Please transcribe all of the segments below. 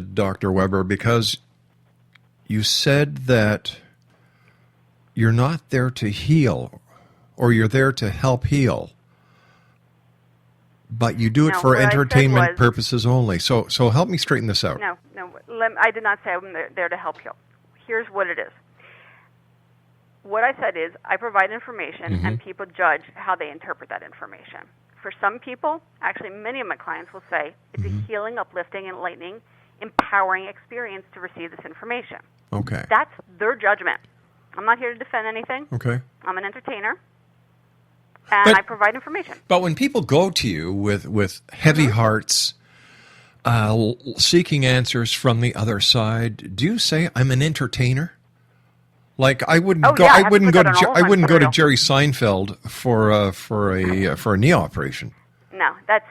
Dr. Weber, because you said that you're not there to heal, or you're there to help heal, but you do it for entertainment purposes only. So help me straighten this out. No, I did not say I'm there to help heal. Here's what it is. What I said is I provide information, and people judge how they interpret that information. For some people, actually many of my clients will say it's a healing, uplifting, enlightening, empowering experience to receive this information. Okay. That's their judgment. I'm not here to defend anything. Okay. I'm an entertainer, and I provide information. But when people go to you with heavy hearts, seeking answers from the other side, do you say I'm an entertainer? Like I wouldn't go to Jerry Seinfeld for a knee operation. No, that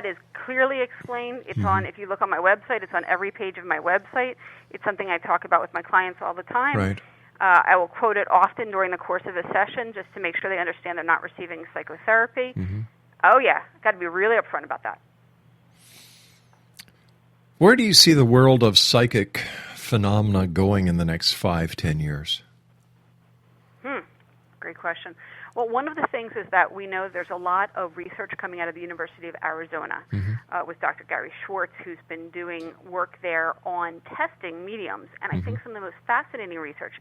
is clearly explained. It's on, if you look on my website, it's on every page of my website. It's something I talk about with my clients all the time. Right. I will quote it often during the course of a session just to make sure they understand they're not receiving psychotherapy. Oh yeah, got to be really upfront about that. Where do you see the world of psychic phenomena going in the next 5-10 years? Great question. Well, one of the things is that we know there's a lot of research coming out of the University of Arizona with Dr. Gary Schwartz, who's been doing work there on testing mediums. And I think some of the most fascinating research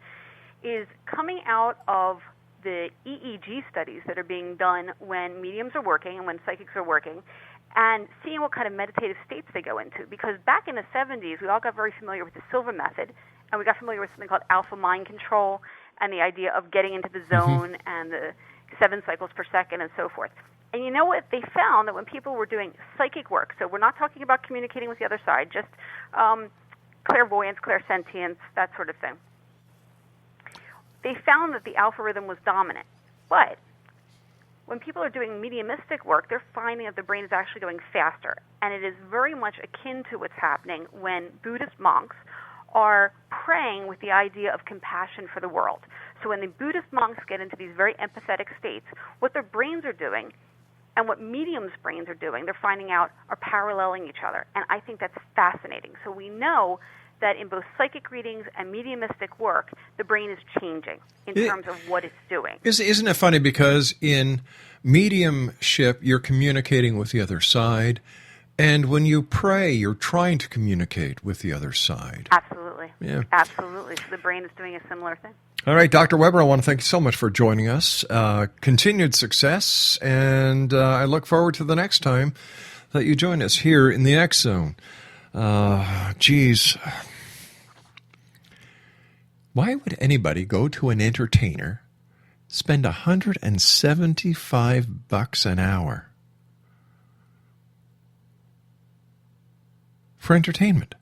is coming out of the EEG studies that are being done when mediums are working and when psychics are working, and seeing what kind of meditative states they go into. Because back in the 70s, we all got very familiar with the Silver Method, and we got familiar with something called alpha mind control and the idea of getting into the zone and the 7 cycles per second and so forth. And you know what? They found that when people were doing psychic work, so we're not talking about communicating with the other side, just clairvoyance, clairsentience, that sort of thing. They found that the alpha rhythm was dominant. But when people are doing mediumistic work, they're finding that the brain is actually going faster. And it is very much akin to what's happening when Buddhist monks are praying with the idea of compassion for the world. So when the Buddhist monks get into these very empathetic states, what their brains are doing and what mediums' brains are doing, they're finding out are paralleling each other. And I think that's fascinating. So we know that in both psychic readings and mediumistic work, the brain is changing in terms of what it's doing. Isn't it funny? Because in mediumship, you're communicating with the other side, and when you pray, you're trying to communicate with the other side. Absolutely. Yeah. Absolutely. So the brain is doing a similar thing. All right, Dr. Weber, I want to thank you so much for joining us. Continued success, and I look forward to the next time that you join us here in the X Zone. Geez. Why would anybody go to an entertainer, spend $175 an hour for entertainment,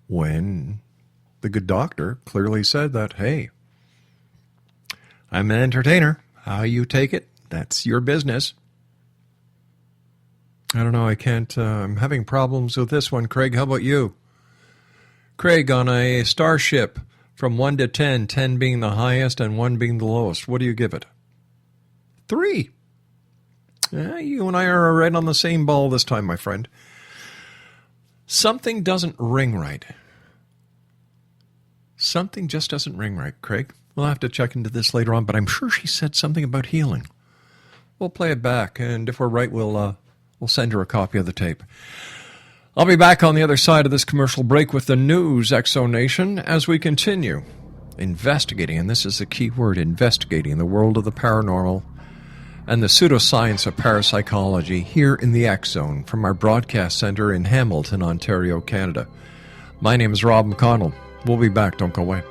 when the good doctor clearly said that, hey, I'm an entertainer. How you take it, that's your business. I don't know, I can't, I'm having problems with this one. Craig, how about you? Craig, on a starship from 1 to 10, 10 being the highest and 1 being the lowest, what do you give it? 3. Yeah, you and I are right on the same ball this time, my friend. Something doesn't ring right. Something just doesn't ring right, Craig. We'll have to check into this later on, but I'm sure she said something about healing. We'll play it back, and if we're right, we'll send her a copy of the tape. I'll be back on the other side of this commercial break with the news, Exonation, as we continue investigating, and this is the key word, investigating the world of the paranormal and the pseudoscience of parapsychology here in the X Zone from our broadcast center in Hamilton, Ontario, Canada. My name is Rob McConnell. We'll be back. Don't go away.